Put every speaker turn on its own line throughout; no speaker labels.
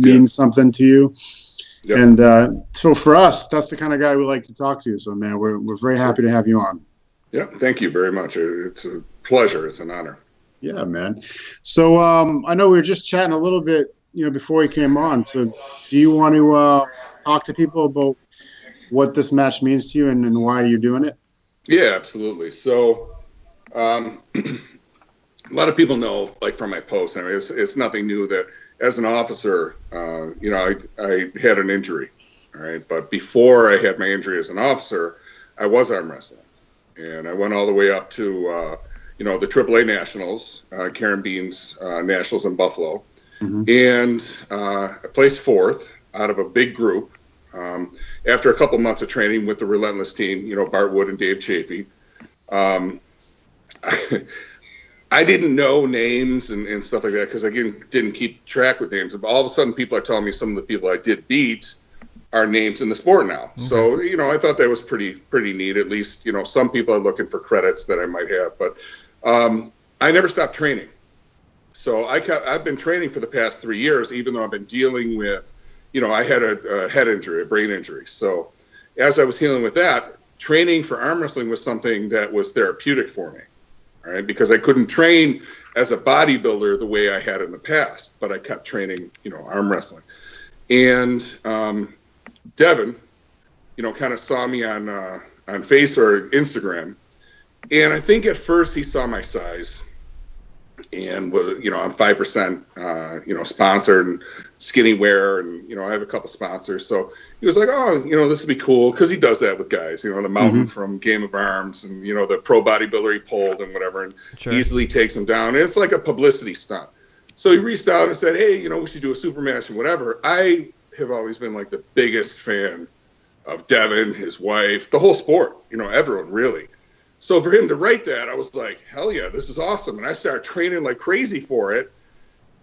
means something to you.
Yep.
And so for us, that's the kind of guy we like to talk to. So, man, we're very happy to have you on.
Yeah, thank you very much. It's a pleasure. It's an honor.
Yeah, man. So I know we were just chatting a little bit, before we came on. So do you want to talk to people about what this match means to you and why you're doing it?
Yeah, absolutely. So a lot of people know, like from my posts, I mean, it's nothing new that as an officer, I had an injury. All right. But before I had my injury as an officer, I was arm wrestling. And I went all the way up to, the AAA Nationals, Karen Bean's Nationals in Buffalo. Mm-hmm. And I placed fourth out of a big group after a couple months of training with the Relentless team, Bart Wood and Dave Chafee. I didn't know names and stuff like that because I didn't keep track with names. But all of a sudden, people are telling me some of the people I did beat are names in the sport now. Okay. So, I thought that was pretty neat. At least, some people are looking for credits that I might have. But I never stopped training. So I've been training for the past 3 years, even though I've been dealing with, I had a head injury, a brain injury. So as I was healing with that, training for arm wrestling was something that was therapeutic for me. All right, because I couldn't train as a bodybuilder the way I had in the past, but I kept training, arm wrestling. And Devin, kind of saw me on Facebook or Instagram, and I think at first he saw my size, and I'm 5%, sponsored and skinny wear, and I have a couple sponsors, so he was like, oh, this would be cool, because he does that with guys, the Mountain from Game of Arms, and the pro bodybuilder he pulled and whatever, and sure. Easily takes him down. And it's like a publicity stunt. So he reached out and said, hey, we should do a super match and whatever. I have always been like the biggest fan of Devin, his wife, the whole sport, everyone really. So for him to write that, I was like, hell yeah, this is awesome. And I started training like crazy for it.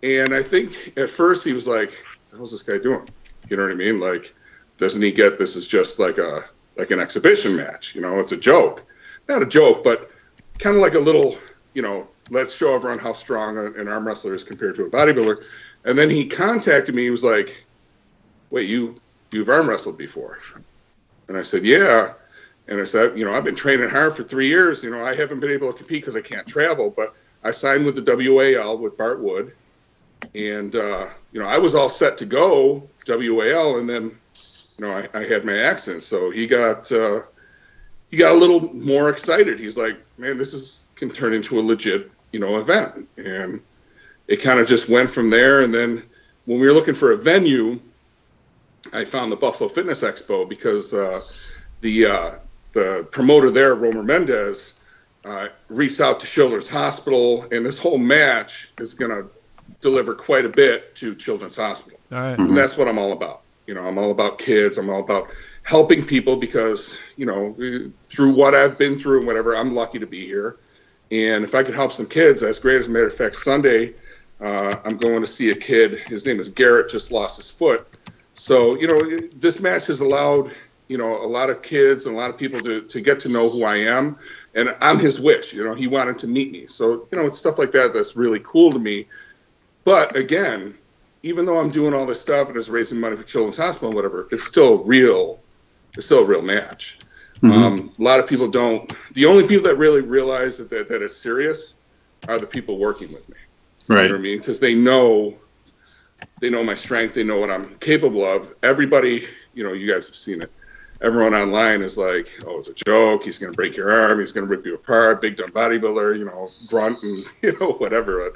And I think at first he was like, what the hell's this guy doing? You know what I mean? Like, doesn't he get this is just like an exhibition match? It's a joke. Not a joke, but kind of like a little, let's show everyone how strong an arm wrestler is compared to a bodybuilder. And then he contacted me. He was like, wait, you've arm wrestled before? And I said, yeah. And I said, I've been training hard for 3 years. I haven't been able to compete because I can't travel, but I signed with the WAL with Bart Wood. And, I was all set to go WAL, and then, I had my accident. So he got a little more excited. He's like, man, this can turn into a legit, event. And it kind of just went from there. And then when we were looking for a venue, I found the Buffalo Fitness Expo because the promoter there, Romer Mendez, reached out to Children's Hospital, and this whole match is going to deliver quite a bit to Children's Hospital.
All right.
And that's what I'm all about. I'm all about kids. I'm all about helping people because, through what I've been through and whatever, I'm lucky to be here. And if I could help some kids, that's great. As a matter of fact, Sunday, I'm going to see a kid. His name is Garrett, just lost his foot. So, this match has allowed, a lot of kids and a lot of people to get to know who I am. And I'm his wish. He wanted to meet me. So, it's stuff like that that's really cool to me. But again, even though I'm doing all this stuff and it's raising money for Children's Hospital and whatever, it's still a real match. Mm-hmm. A lot of people don't. The only people that really realize that it's serious are the people working with me.
Right.
You know what I mean? Because they know my strength. They know what I'm capable of. Everybody, you guys have seen it. Everyone online is like, oh, it's a joke. He's going to break your arm. He's going to rip you apart. Big dumb bodybuilder, grunt and, whatever. But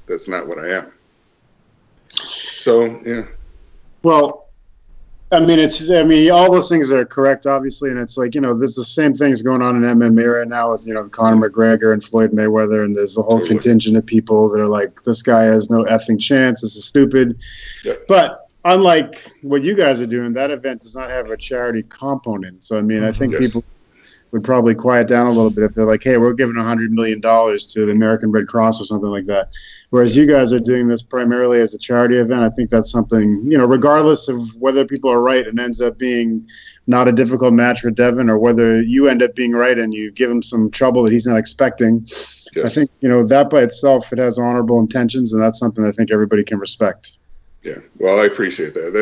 that's not what I am. So, yeah.
Well, all those things are correct, obviously, and it's like, there's the same things going on in MMA right now with, Conor McGregor and Floyd Mayweather, and there's a whole contingent of people that are like, this guy has no effing chance, this is stupid. Yep. But unlike what you guys are doing, that event does not have a charity component. So, I think people would probably quiet down a little bit if they're like, hey, we're giving $100 million to the American Red Cross or something like that. Whereas you guys are doing this primarily as a charity event. I think that's something, regardless of whether people are right and ends up being not a difficult match for Devin, or whether you end up being right and you give him some trouble that he's not expecting. Yes. I think, that by itself, it has honorable intentions, and that's something I think everybody can respect.
Yeah. Well, I appreciate that.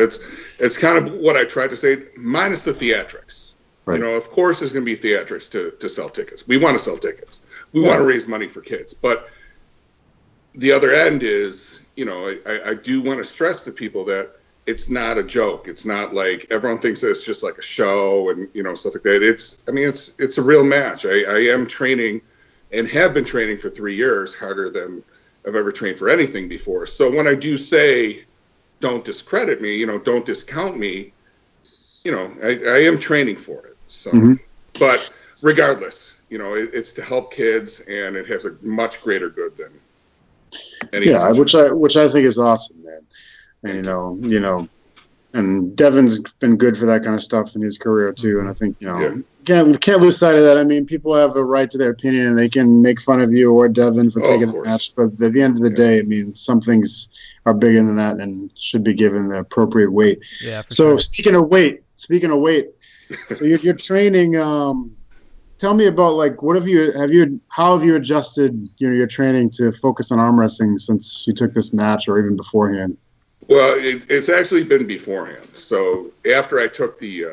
It's kind of what I tried to say, minus the theatrics.
Right.
Of course there's going to be theatrics to sell tickets. We want to sell tickets. We want to raise money for kids. But the other end is, I do want to stress to people that it's not a joke. It's not like everyone thinks that it's just like a show and, stuff like that. It's a real match. I am training and have been training for 3 years, harder than I've ever trained for anything before. So when I do say, don't discredit me, don't discount me, I am training for it. So, but regardless, it's to help kids, and it has a much greater good than any.
Yeah, which I think is awesome, man. And and Devin's been good for that kind of stuff in his career too. And I think can't lose sight of that. I mean, people have a right to their opinion, and they can make fun of you or Devin for taking a match. But at the end of the day, I mean, some things are bigger than that and should be given the appropriate weight.
Yeah.
So
sure.
speaking of weight, so you're training. Tell me about how have you adjusted your training to focus on arm wrestling since you took this match or even beforehand?
Well, it's actually been beforehand. So after I took the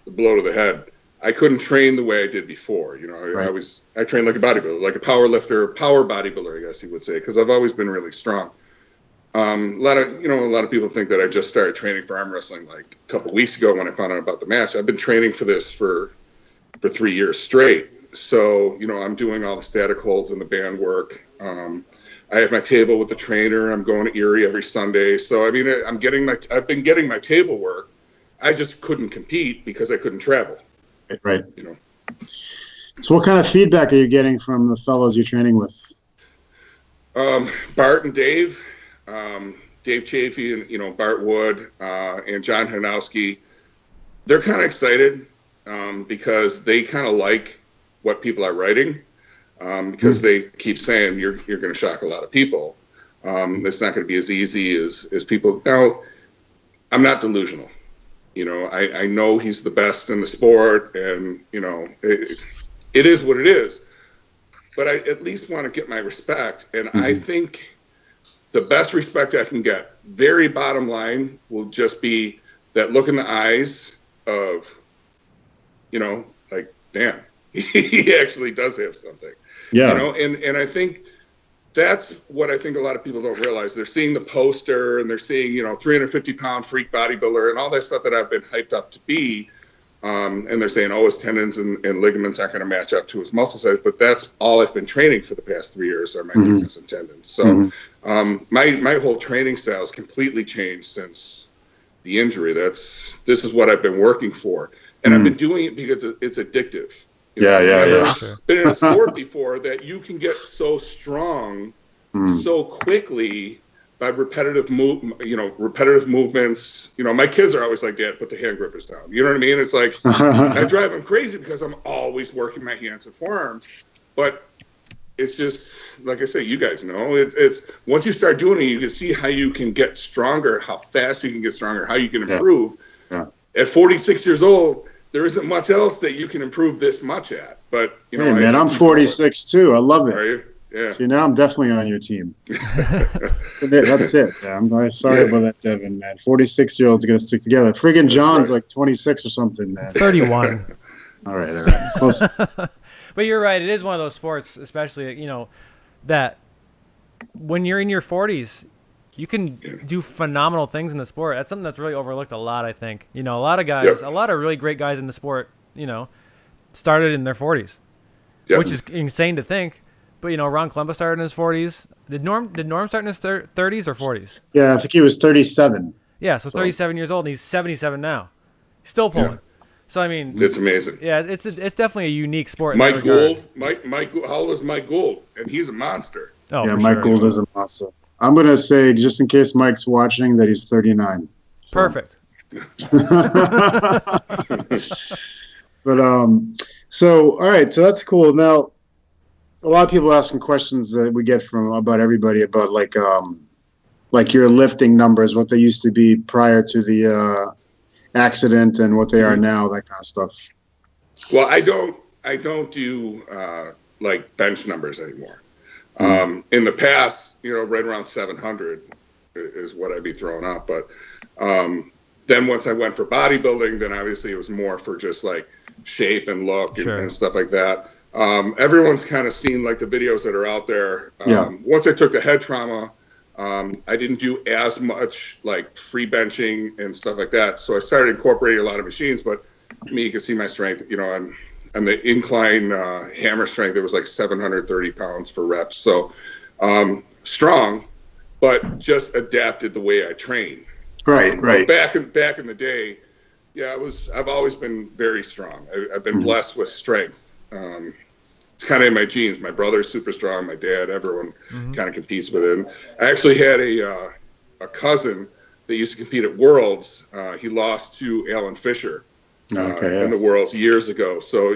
blow to the head, I couldn't train the way I did before. I trained like a bodybuilder, like a power bodybuilder, I guess you would say, because I've always been really strong. A lot of people think that I just started training for arm wrestling like a couple weeks ago when I found out about the match. I've been training for this for 3 years straight. So, I'm doing all the static holds and the band work. I have my table with the trainer. I'm going to Erie every Sunday. So, I've been getting my table work. I just couldn't compete because I couldn't travel.
Right. So what kind of feedback are you getting from the fellows you're training with?
Bart and Dave, Dave Chafee and, Bart Wood, and John Hanowski, they're kind of excited because they kind of like what people are writing. Because they keep saying you're going to shock a lot of people. It's not going to be as easy as people. Now, I'm not delusional. I know he's the best in the sport, and it is what it is. But I at least want to get my respect, and I think the best respect I can get, very bottom line, will just be that look in the eyes of, like, damn, he actually does have something.
Yeah.
And I think that's what I think a lot of people don't realize. They're seeing the poster and they're seeing, 350-pound freak bodybuilder and all that stuff that I've been hyped up to be. And they're saying, his tendons and ligaments aren't going to match up to his muscle size. But that's all I've been training for the past 3 years are my ligaments and tendons. So my whole training style has completely changed since the injury. This is what I've been working for. And I've been doing it because it's addictive. I've been in a sport before that you can get so strong so quickly by repetitive movements. My kids are always like, Dad, put the hand grippers down. You know what I mean? It's like I drive them crazy because I'm always working my hands and forearms. But it's just like I say, you guys know, it's once you start doing it, you can see how you can get stronger, how fast you can get stronger, how you can improve.
Yeah.
At 46 years old, there isn't much else that you can improve this much at. But
man, I'm 46 too. I love it.
Are you? Yeah.
See, now I'm definitely on your team. That's it. Yeah, I'm sorry about that, Devin, man. 46-year-olds got to stick together. Friggin' John's like 26 or something, man.
31.
All right. Close.
But you're right. It is one of those sports, especially, that when you're in your 40s, you can do phenomenal things in the sport. That's something that's really overlooked a lot, I think. A lot of guys, a lot of really great guys in the sport, started in their 40s, which is insane to think. But, Ron Klemba started in his 40s. Did Norm start in his 30s or 40s?
Yeah, I think he was 37.
Yeah, so 37 years old, and he's 77 now. He's still pulling. Yeah. So, I mean,
it's amazing.
Yeah, it's definitely a unique sport.
Mike Gould, how old is Mike Gould? And he's a monster.
Oh,
yeah, Mike Gould is a monster. I'm going to say, just in case Mike's watching, that he's 39. So.
Perfect.
But, so, all right, so that's cool. Now, a lot of people asking questions that we get from about everybody about like your lifting numbers, what they used to be prior to the accident and what they are now, that kind of stuff.
Well, I don't do like bench numbers anymore. In the past, right around 700, is what I'd be throwing up. But then once I went for bodybuilding, then obviously it was more for just like shape and look and stuff like that. Everyone's kind of seen like the videos that are out there. Once I took the head trauma, I didn't do as much like free benching and stuff like that. So I started incorporating a lot of machines, but you can see my strength, on the incline hammer strength, it was like 730 pounds for reps. So strong, but just adapted the way I train.
Right.
Back in the day, I've always been very strong. I've been blessed with strength. It's kind of in my genes. My brother's super strong. My dad, everyone kind of competes with it. And I actually had a cousin that used to compete at Worlds. He lost to Alan Fisher in the Worlds years ago. So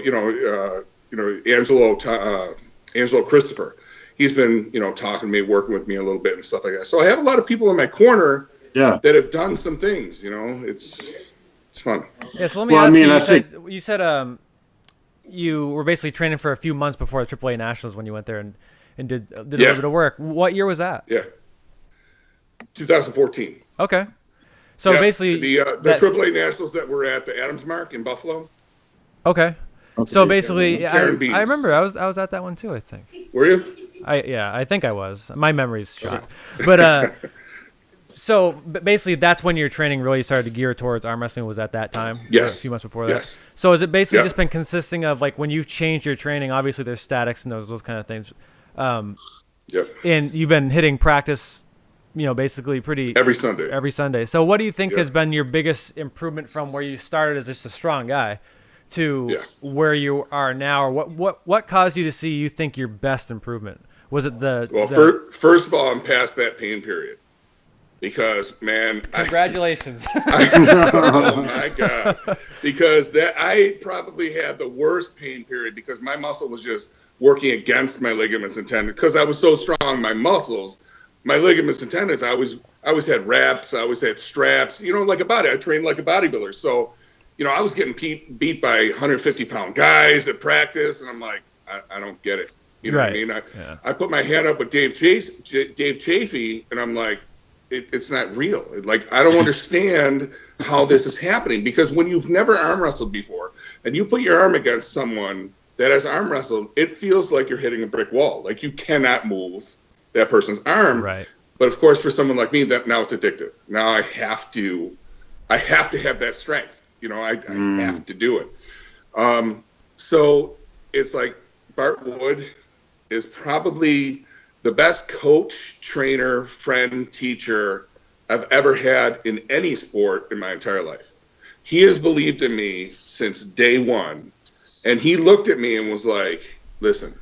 Angelo Christopher, he's been talking to me, working with me a little bit and stuff like that. So I have a lot of people in my corner that have done some things. It's fun.
Yeah. So let me ask you. You said you were basically training for a few months before the AAA Nationals when you went there and did a little bit of work. What year was that?
2014.
Okay. So basically
the AAA Nationals that were at the Adams Mark in Buffalo.
Okay. So basically, I remember I was at that one too, I think.
Were you?
I think I was. My memory's shot. But so basically that's when your training really started to gear towards arm wrestling, was at that time?
Yes.
A few months before that?
Yes.
So has it basically just been consisting of like when you've changed your training, obviously there's statics and those kind of things. And you've been hitting practice, basically pretty
every Sunday.
So what do you think has been your biggest improvement from where you started as just a strong guy to where you are now, or what caused you to see you think your best improvement? Was it
first of all, I'm past that pain period. Because, man,
congratulations!
Oh my God! Because I probably had the worst pain period because my muscle was just working against my ligaments and tendons. Because I was so strong, my muscles, my ligaments and tendons. I always had wraps. I always had straps. Like a body. I trained like a bodybuilder. So, I was getting beat by 150-pound guys at practice, and I'm like, I don't get it. You know what I mean? I put my hand up with Dave Chafee, and I'm like, it's not real. Like, I don't understand how this is happening, because when you've never arm wrestled before and you put your arm against someone that has arm wrestled, it feels like you're hitting a brick wall. Like, you cannot move that person's arm.
Right.
But of course, for someone like me, that now it's addictive. Now I have to have that strength. I have to do it. So it's like Bart Wood is probably the best coach, trainer, friend, teacher I've ever had in any sport in my entire life. He has believed in me since day one. And he looked at me and was like, listen,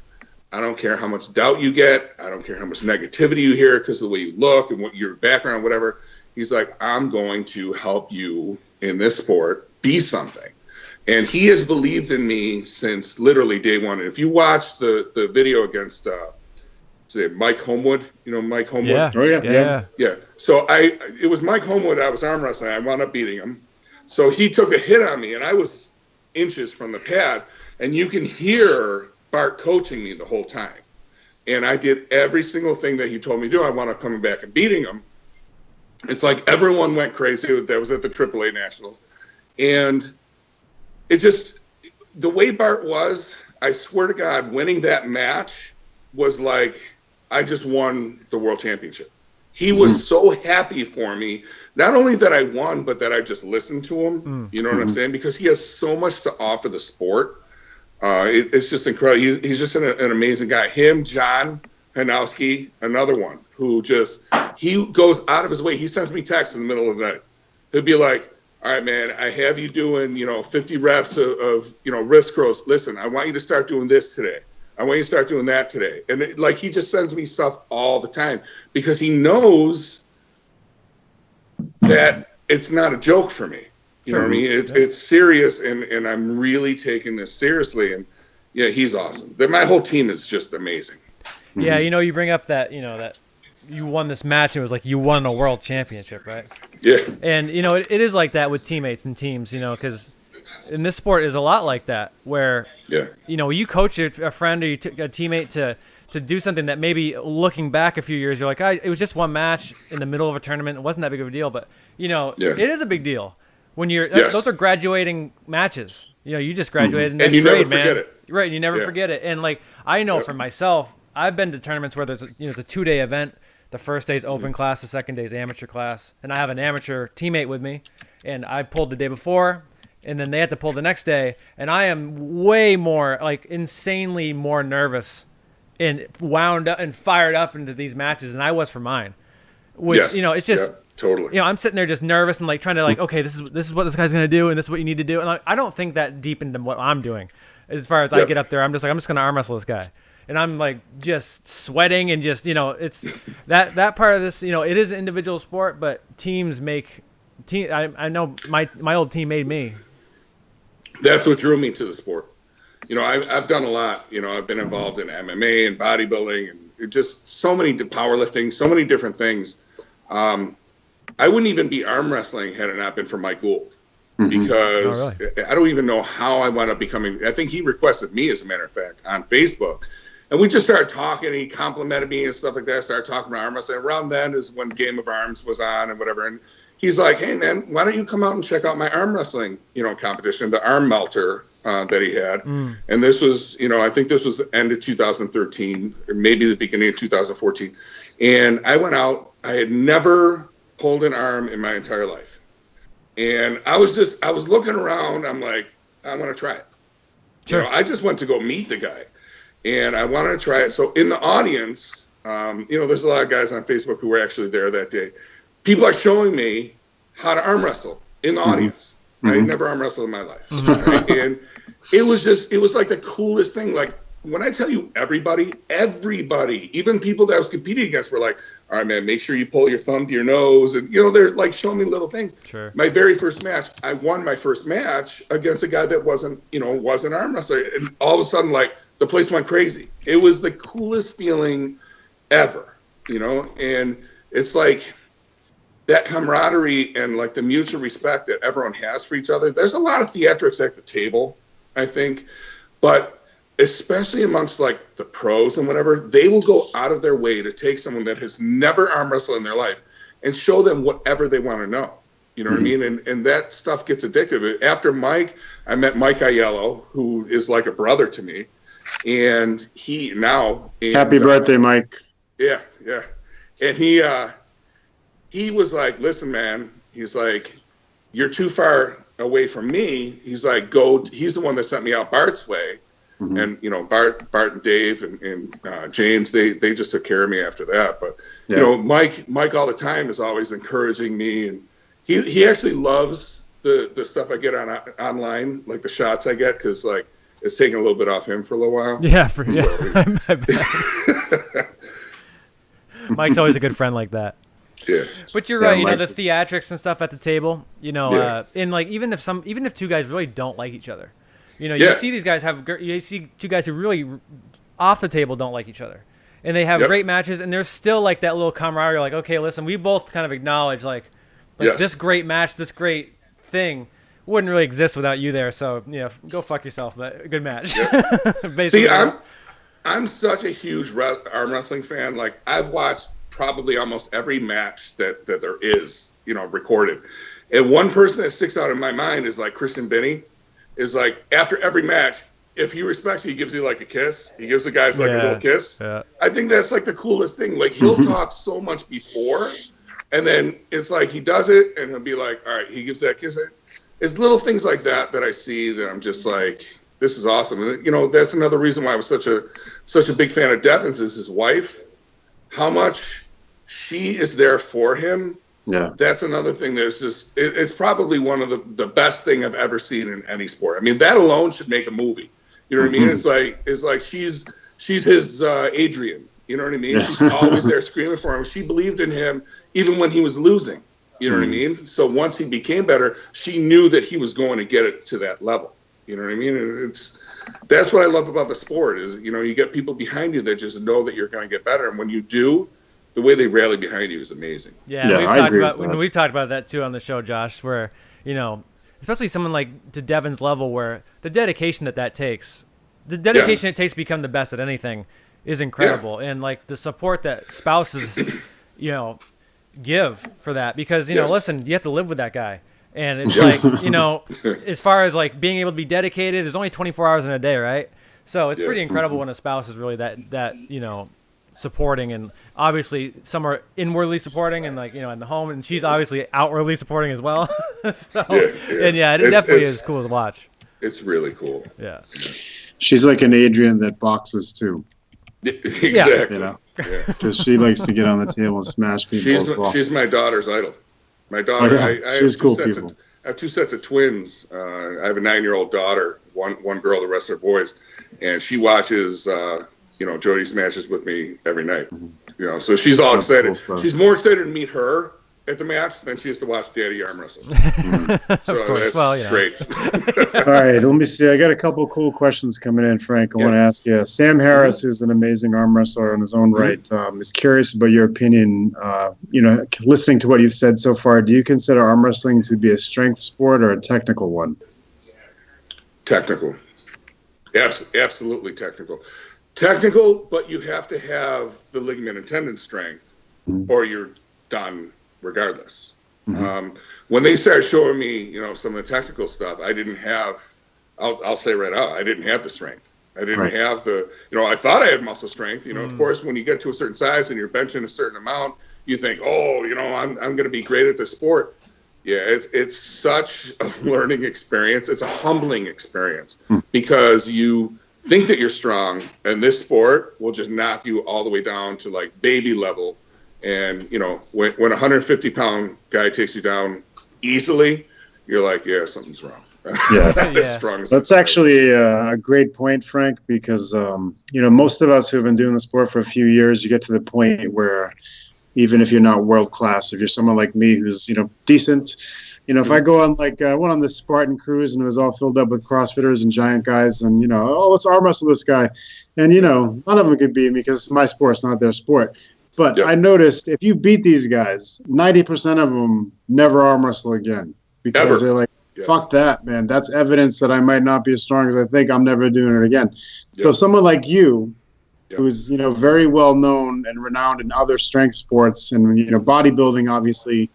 I don't care how much doubt you get. I don't care how much negativity you hear because of the way you look and what your background, whatever. He's like, I'm going to help you in this sport be something. And he has believed in me since literally day one. And if you watch the video against Mike Homewood, Mike Homewood?
Yeah.
Oh, yeah.
Yeah. So it was Mike Homewood. I was arm wrestling. I wound up beating him. So he took a hit on me, and I was inches from the pad. And you can hear Bart coaching me the whole time. And I did every single thing that he told me to do. I wound up coming back and beating him. It's like everyone went crazy. That was at the AAA Nationals. And it just, the way Bart was, I swear to God, winning that match was like, I just won the world championship. He was so happy for me, not only that I won, but that I just listened to him. You know what I'm saying? Because he has so much to offer the sport. It's just incredible. He's just an amazing guy. Him, John Hanowski, another one who he goes out of his way. He sends me texts in the middle of the night. He'll be like, all right, man, I have you doing, 50 reps of wrist curls. Listen, I want you to start doing this today. I want you to start doing that today. And he just sends me stuff all the time because he knows that it's not a joke for me. You know what I mean? It's serious, and I'm really taking this seriously. And yeah, he's awesome. My whole team is just amazing.
Yeah, you bring up that, that you won this match, and it was like you won a world championship, right?
Yeah.
And, it is like that with teammates and teams, because in this sport is a lot like that, where, you coach a friend or a teammate to do something that maybe looking back a few years, you're like, it was just one match in the middle of a tournament. It wasn't that big of a deal, but it is a big deal when those are graduating matches. You just graduated in
and
next
you
grade,
never forget it.
Right, and you never forget it. And like I know for myself, I've been to tournaments where there's it's a 2-day event. The first day's open class, the second day's amateur class, and I have an amateur teammate with me, and I pulled the day before, and then they had to pull the next day, and I am way more, like, insanely more nervous and wound up and fired up into these matches than I was for mine. Which it's just
totally.
I'm sitting there just nervous and like trying to like, okay, this is what this guy's gonna do, and this is what you need to do, and I don't think that deep into what I'm doing. As far as I get up there, I'm just gonna arm wrestle this guy. And I'm like just sweating and just it's that part of this. It is an individual sport, but teams make team. I know my old team made me.
That's what drew me to the sport. I've done a lot. I've been involved in MMA and bodybuilding and just so many powerlifting, so many different things. I wouldn't even be arm wrestling had it not been for Mike Gould. Because I don't even know how I wound up becoming. I think he requested me, as a matter of fact, on Facebook. And we just started talking. He complimented me and stuff like that. I started talking about arm wrestling. Around then is when Game of Arms was on and whatever. And he's like, "Hey man, why don't you come out and check out my arm wrestling, competition, the arm melter that he had." And this was, I think this was the end of 2013, or maybe the beginning of 2014. And I went out. I had never pulled an arm in my entire life. And I was looking around. I'm like, I want to try it.
Sure.
I just went to go meet the guy. And I wanted to try it. So in the audience, there's a lot of guys on Facebook who were actually there that day. People are showing me how to arm wrestle in the audience. I had never arm wrestled in my life. Right? And it was like the coolest thing. Like when I tell you everybody, even people that I was competing against were like, all right, man, make sure you pull your thumb to your nose. And, they're like showing me little things.
Sure.
My very first match, I won my first match against a guy that wasn't an arm wrestler. And all of a sudden, like, the place went crazy. It was the coolest feeling ever, and it's like that camaraderie and like the mutual respect that everyone has for each other. There's a lot of theatrics at the table, I think, but especially amongst like the pros and whatever, they will go out of their way to take someone that has never arm wrestled in their life and show them whatever they want to know. You know what I mean? And that stuff gets addictive. After Mike, I met Mike Aiello, who is like a brother to me. And he now
happy birthday, Mike.
Yeah. And he was like, listen, man, he's like, you're too far away from me. He's like, he's the one that sent me out Bart's way. And Bart and Dave and James, they just took care of me after that. But Mike all the time is always encouraging me, and he actually loves the stuff I get online, like the shots I get, because like it's taken a little bit off him for a little while.
Yeah, Mike's always a good friend like that.
Yeah,
but you're right. The theatrics and stuff at the table. And like even if two guys really don't like each other, you see these guys you see two guys who really off the table don't like each other, and they have great matches, and there's still like that little camaraderie. Like, okay, listen, we both kind of acknowledge like this great match, this great thing wouldn't really exist without you there. So go fuck yourself. But good match. Yep.
See, I'm such a huge arm wrestling fan. Like I've watched probably almost every match that there is, recorded. And one person that sticks out in my mind is like Christian Binney. Is like after every match, if he respects you, he gives you like a kiss. He gives the guys like a little kiss. Yeah. I think that's like the coolest thing. Like he'll talk so much before, and then it's like he does it, and he'll be like, all right, he gives that kiss. It's little things like that I see that I'm just like, this is awesome. And, that's another reason why I was such a big fan of Devin's is his wife, how much she is there for him. Yeah, that's another thing. There's just it's probably one of the best thing I've ever seen in any sport. I mean, that alone should make a movie. You know what I mean? It's like she's his Adrian. You know what I mean? Yeah. She's always there screaming for him. She believed in him even when he was losing. You know what I mean? So once he became better, she knew that he was going to get it to that level. You know what I mean? That's what I love about the sport is, you get people behind you that just know that you're going to get better. And when you do, the way they rally behind you is amazing.
Yeah, we've talked about that too on the show, Josh, where, especially someone like to Devin's level where the dedication that takes, it takes to become the best at anything, is incredible, and like the support that spouses, give for that, because listen, you have to live with that guy, and it's like as far as like being able to be dedicated, there's only 24 hours in a day, right? So it's pretty incredible when a spouse is really that supporting, and obviously some are inwardly supporting and like in the home, and she's obviously outwardly supporting as well. So and it definitely is cool to watch.
It's really cool.
Yeah.
She's like an Adrian that boxes too.
Exactly.
Because she likes to get on the table and smash people.
She's my daughter's idol. My daughter. I
she's cool people.
I have two sets of twins. I have a 9-year-old daughter, one girl, the rest are boys, and she watches Jody's matches with me every night. So she's all excited.
Cool,
she's more excited to meet her at the match than she is to watch Daddy arm wrestle. So that's great.
All right, let me see. I got a couple cool questions coming in, Frank. I want to ask you. Sam Harris, who's an amazing arm wrestler in his own right, is curious about your opinion. Listening to what you've said so far, do you consider arm wrestling to be a strength sport or a technical one?
Technical. Absolutely technical. Technical, but you have to have the ligament and tendon strength, or you're done regardless. When they started showing me, some of the technical stuff, I didn't have, I'll say right out, I didn't have the strength. I didn't have the, I thought I had muscle strength. Of course, when you get to a certain size and you're benching a certain amount, you think, I'm going to be great at this sport. Yeah, it's such a learning experience. It's a humbling experience because you think that you're strong, and this sport will just knock you all the way down to like baby level. And, when a 150-pound guy takes you down easily, you're like, yeah, something's wrong. As strong as
that's actually a great point, Frank, because, most of us who have been doing the sport for a few years, you get to the point where even if you're not world class, if you're someone like me who's, decent, if I go on, like, I went on this Spartan cruise and it was all filled up with CrossFitters and giant guys and, let's arm wrestle this guy. And, none of them could beat me because my sport's not their sport. But I noticed if you beat these guys, 90% of them never arm wrestle again because they're like, fuck that, man. That's evidence that I might not be as strong as I think. I'm never doing it again. So someone like you, who's, very well known and renowned in other strength sports and, bodybuilding, obviously,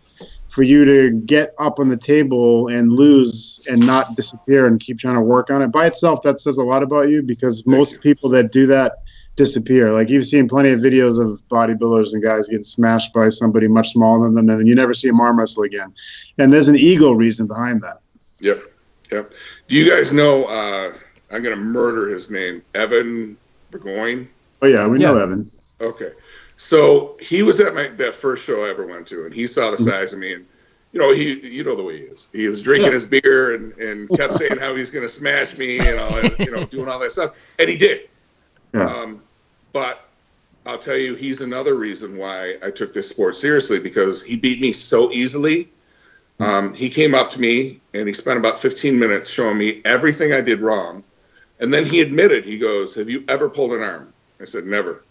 for you to get up on the table and lose and not disappear and keep trying to work on it by itself, that says a lot about you because most people that do that disappear. Like you've seen plenty of videos of bodybuilders and guys getting smashed by somebody much smaller than them and you never see them arm wrestle again. And there's an ego reason behind that.
Yep. Do you guys know, I'm going to murder his name, Evan Burgoyne?
Oh, yeah, we know Evan.
Okay. So he was at that first show I ever went to, and he saw the size of me, and he the way he is. He was drinking his beer and kept saying how he's going to smash me and all that, doing all that stuff, and he did. Yeah. But I'll tell you, he's another reason why I took this sport seriously because he beat me so easily. He came up to me and he spent about 15 minutes showing me everything I did wrong, and then he admitted, he goes, "Have you ever pulled an arm?" I said, "Never."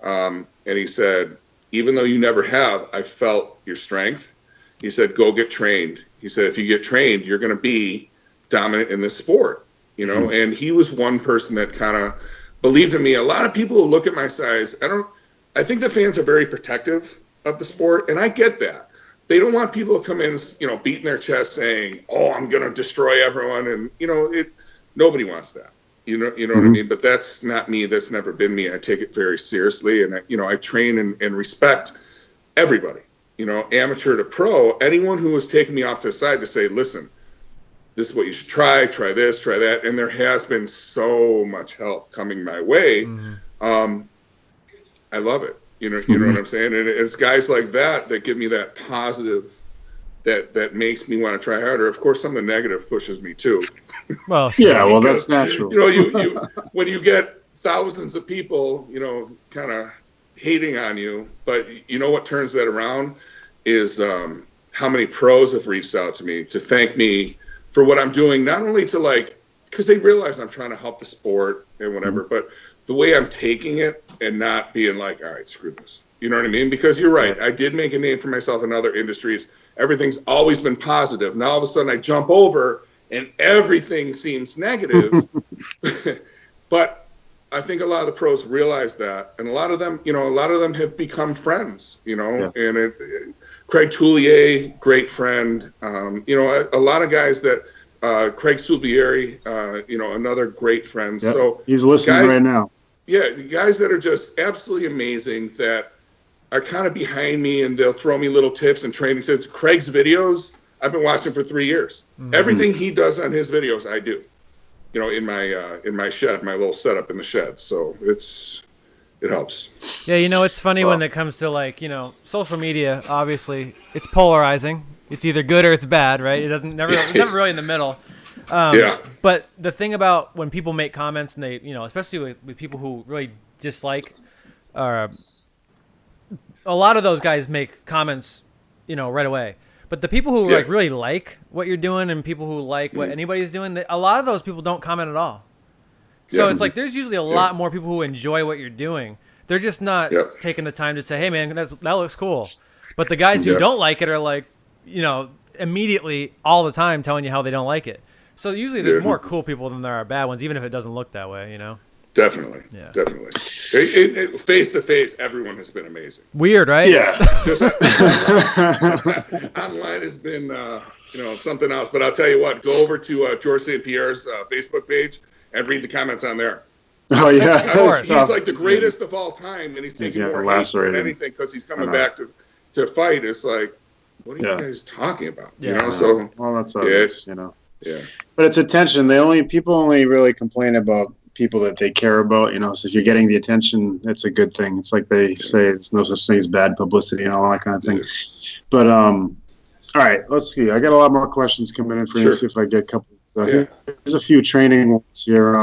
And he said, "Even though you never have, I felt your strength." He said, "Go get trained." He said, "If you get trained, you're going to be dominant in this sport." And he was one person that kind of believed in me. A lot of people who look at my size, I think the fans are very protective of the sport, and I get that. They don't want people to come in, beating their chest saying, "Oh, I'm going to destroy everyone." And, nobody wants that. You know what I mean? But that's not me. That's never been me. I take it very seriously. And, I train and respect everybody, amateur to pro, anyone who has taken me off to the side to say, "Listen, this is what you should try this, try that." And there has been so much help coming my way. I love it. You know what I'm saying? And it's guys like that give me that positive that makes me want to try harder. Of course, some of the negative pushes me too.
Well,
well, that's natural.
You when you get thousands of people, kind of hating on you, but what turns that around is how many pros have reached out to me to thank me for what I'm doing, not only to because they realize I'm trying to help the sport and whatever, but the way I'm taking it and not being like, "All right, screw this." You know what I mean? Because you're right. I did make a name for myself in other industries. Everything's always been positive. Now all of a sudden I jump over and everything seems negative. But I think a lot of the pros realize that, and a lot of them have become friends, and Craig Toulier, great friend, a lot of guys that, Craig Subieri, another great friend.
Yep.
So
he's listening right now.
Yeah, guys that are just absolutely amazing that are kind of behind me, and they'll throw me little tips and training tips. Craig's videos, I've been watching for 3 years. Mm-hmm. Everything he does on his videos, I do. In my shed, my little setup in the shed. So it helps.
Yeah, it's funny when it comes to social media. Obviously, it's polarizing. It's either good or it's bad, right? It's never really in the middle. But the thing about when people make comments and they, especially with people who really dislike, a lot of those guys make comments, right away. But the people who really like what you're doing and people who like what anybody's doing, a lot of those people don't comment at all. So it's like there's usually a lot more people who enjoy what you're doing. They're just not taking the time to say, hey, man, that looks cool. But the guys who don't like it are like, immediately all the time telling you how they don't like it. So usually there's more cool people than there are bad ones, even if it doesn't look that way,
Definitely. Yeah. Definitely. Face to face, everyone has been amazing.
Weird, right?
Yeah. Just online has been, something else. But I'll tell you what, go over to George St. Pierre's Facebook page and read the comments on there.
Oh, yeah.
He's like the greatest of all time, and he's taking more hate than anything because he's coming back to fight. It's like, what are you guys talking about?
Yeah.
So
well, that's obvious,
Yeah.
But it's attention. People only really complain about people that they care about, so if you're getting the attention, that's a good thing. It's like they say it's no such thing as bad publicity and all that kind of thing. But all right, let's see. I got a lot more questions coming in for you. See if I get a couple. There's a few training ones here.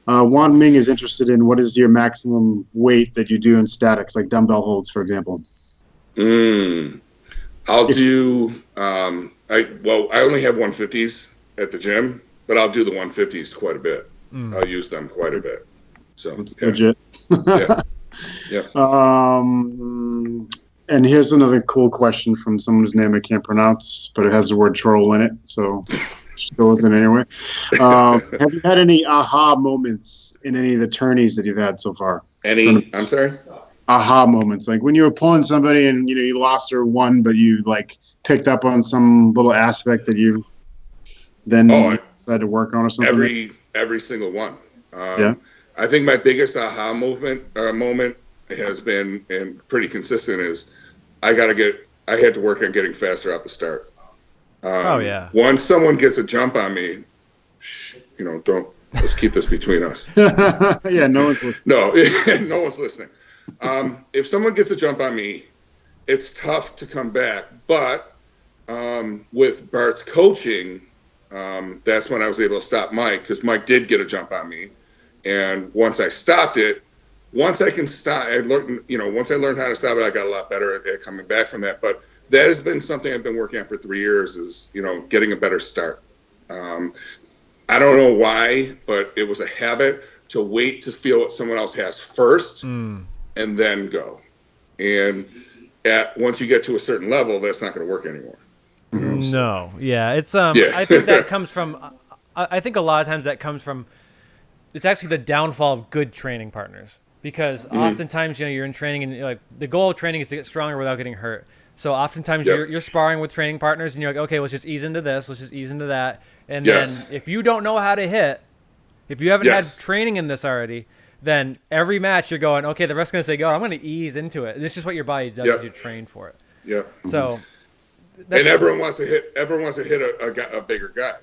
Juan Ming is interested in what is your maximum weight that you do in statics, like dumbbell holds, for example.
I'll do I only have 150s at the gym, but I'll do the 150s quite a bit. I'll use them quite a bit. So
that's legit.
Yeah.
And here's another cool question from someone whose name I can't pronounce, but it has the word troll in it, so just go with it anyway. Have you had any aha moments in any of the tourneys that you've had so far?
I'm sorry?
Aha moments, like when you were pulling somebody and you lost or won, but you picked up on some little aspect that you then decided to work on or something.
Every single one. I think my biggest aha moment has been, and pretty consistent, is I had to work on getting faster out the start. Once someone gets a jump on me, let's keep this between us.
Yeah, no one's listening.
No one's listening. If someone gets a jump on me, it's tough to come back. But with Bart's coaching, that's when I was able to stop Mike, because Mike did get a jump on me. And once I stopped it, once I learned how to stop it, I got a lot better at coming back from that. But that has been something I've been working on for 3 years, is, getting a better start. I don't know why, but it was a habit to wait to feel what someone else has first and then go. And once you get to a certain level, that's not going to work anymore.
No. Yeah. It's, I think that comes from, I think a lot of times that comes from, it's actually the downfall of good training partners, because oftentimes, you're in training and the goal of training is to get stronger without getting hurt. So oftentimes you're sparring with training partners and you're like, okay, let's just ease into this. Let's just ease into that. And then if you don't know how to hit, if you haven't had training in this already, then every match you're going, okay, the ref's going to say, go, I'm going to ease into it. And it's just what your body does if you train for it.
Yeah.
So.
And everyone wants to hit a bigger guy.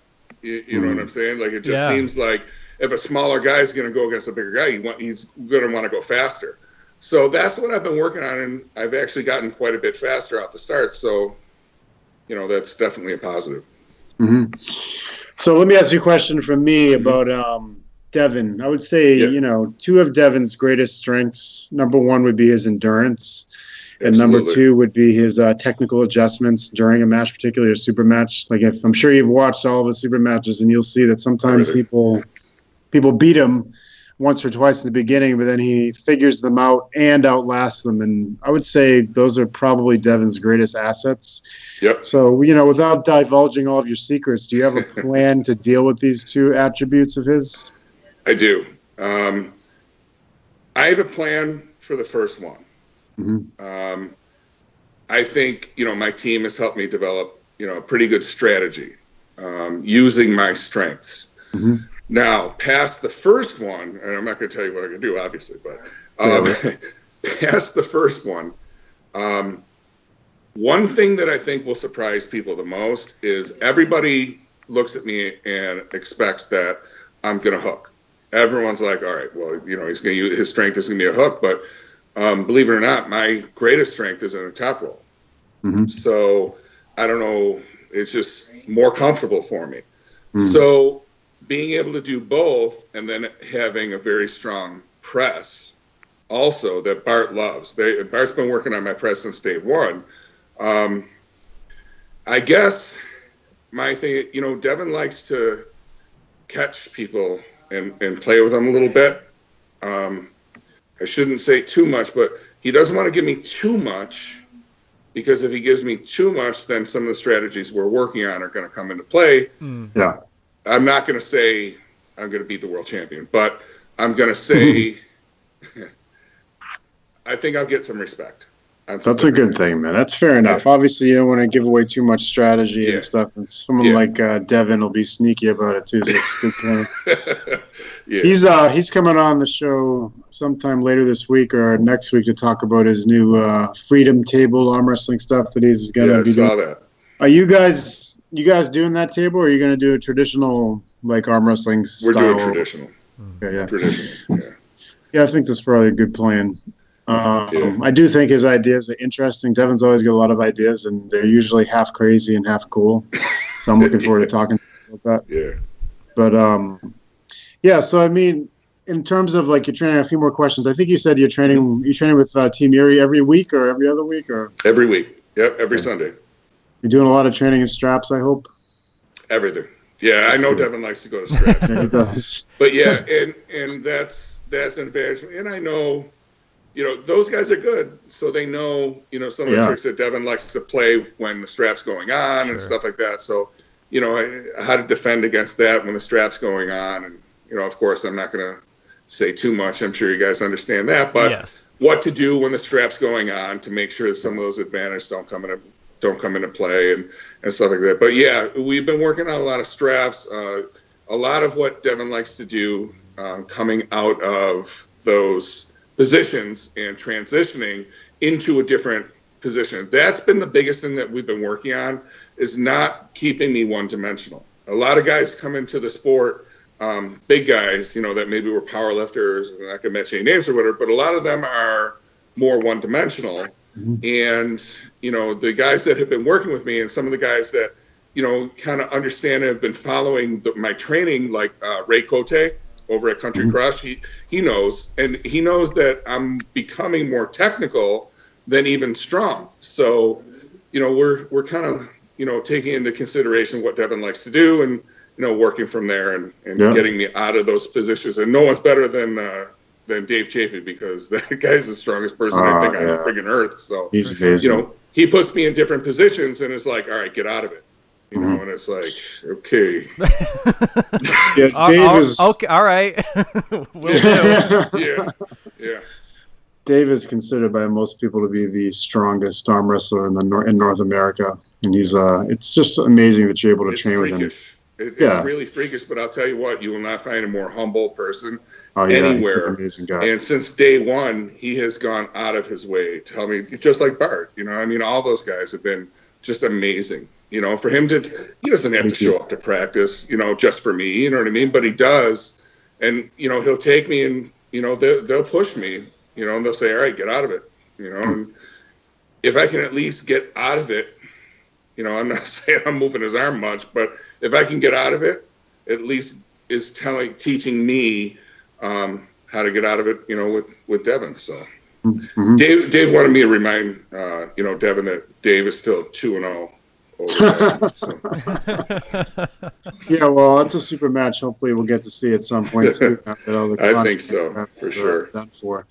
You know what I'm saying? Like, it just seems like if a smaller guy is going to go against a bigger guy, he's going to want to go faster. So that's what I've been working on, and I've actually gotten quite a bit faster out the start. So, that's definitely a positive.
Mm-hmm. So let me ask you a question from me about Devin. I would say, two of Devin's greatest strengths, number one would be his endurance. And number two would be his technical adjustments during a match, particularly a super match. Like, if I'm sure you've watched all of the super matches, and you'll see that sometimes people beat him once or twice in the beginning, but then he figures them out and outlasts them. And I would say those are probably Devin's greatest assets.
Yep.
So, without divulging all of your secrets, do you have a plan to deal with these two attributes of his?
I do. I have a plan for the first one.
Mm-hmm.
I think, my team has helped me develop, a pretty good strategy, using my strengths.
Mm-hmm.
Now, past the first one, and I'm not going to tell you what I can do, obviously, but past the first one, one thing that I think will surprise people the most is everybody looks at me and expects that I'm going to hook. Everyone's like, all right, well, he's going to use his strength is going to be a hook, but believe it or not, my greatest strength is in the top roll.
Mm-hmm.
So I don't know, it's just more comfortable for me.
Mm-hmm.
So being able to do both and then having a very strong press also that Bart loves. Bart's been working on my press since day one. I guess my thing, Devin likes to catch people and play with them a little bit. I shouldn't say too much, but he doesn't want to give me too much, because if he gives me too much, then some of the strategies we're working on are going to come into play.
Yeah.
I'm not going to say I'm going to beat the world champion, but I'm going to say I think I'll get some respect.
That's a good thing, man. That's fair enough.
Yeah.
Obviously, you don't want to give away too much strategy and stuff. And someone like Devin will be sneaky about it too. So it's good. He's coming on the show sometime later this week or next week to talk about his new Freedom Table arm wrestling stuff that he's going to be doing.
I saw that.
Are you guys doing that table, or are you going to do a traditional arm wrestling style?
We're doing traditional.
Yeah.
Traditional.
Yeah, I think that's probably a good plan. I do think his ideas are interesting. Devin's always got a lot of ideas, and they're usually half crazy and half cool. So I'm looking forward to talking about that.
Yeah.
But so I mean, in terms of you're training, a few more questions. I think you said you're training with Team Erie every week or every other week, or
every week. Yep, every Sunday.
You're doing a lot of training in straps, I hope.
Everything. Yeah, I know Devin likes to go to straps.
He does.
But yeah, and that's an advantage. And I know, those guys are good, so they know, some of the tricks that Devin likes to play when the strap's going on and stuff like that. So, how to defend against that when the strap's going on. And, of course, I'm not going to say too much. I'm sure you guys understand that. But what to do when the strap's going on to make sure that some of those advantages don't come into play and stuff like that. But yeah, we've been working on a lot of straps. A lot of what Devin likes to do coming out of those positions and transitioning into a different position. That's been the biggest thing that we've been working on, is not keeping me one-dimensional. A lot of guys come into the sport, big guys, that maybe were power lifters, and I can mention any names or whatever, but a lot of them are more one-dimensional. Mm-hmm. And, the guys that have been working with me and some of the guys that, kind of understand and have been following my training, like Ray Cote over at Country Crush, he knows, and he knows that I'm becoming more technical than even strong. So, we're kind of, taking into consideration what Devin likes to do and, working from there and getting me out of those positions. And no one's better than Dave Chafee, because that guy's the strongest person I think on the friggin' earth. So,
he's amazing.
He puts me in different positions and is like, all right, get out of it. And it's like, okay.
Dave is
okay. All right. Will do.
Yeah.
Dave is considered by most people to be the strongest arm wrestler in North America, and he's it's just amazing that you're able to train with him.
It's really freakish, but I'll tell you what, you will not find a more humble person anywhere.
Amazing guy.
And since day one, he has gone out of his way to tell me, just like Bart. All those guys have been just amazing. For him he doesn't have to show up to practice, just for me, you know what I mean? But he does. And, he'll take me and, they'll push me, and they'll say, all right, get out of it, and if I can at least get out of it, I'm not saying I'm moving his arm much, but if I can get out of it, at least is teaching me how to get out of it, with Devin. So Dave wanted me to remind, Devin that Dave is still 2-0.
Yeah, well, it's a super match. Hopefully, we'll get to see at some point too.
I think so, for sure.
Done for.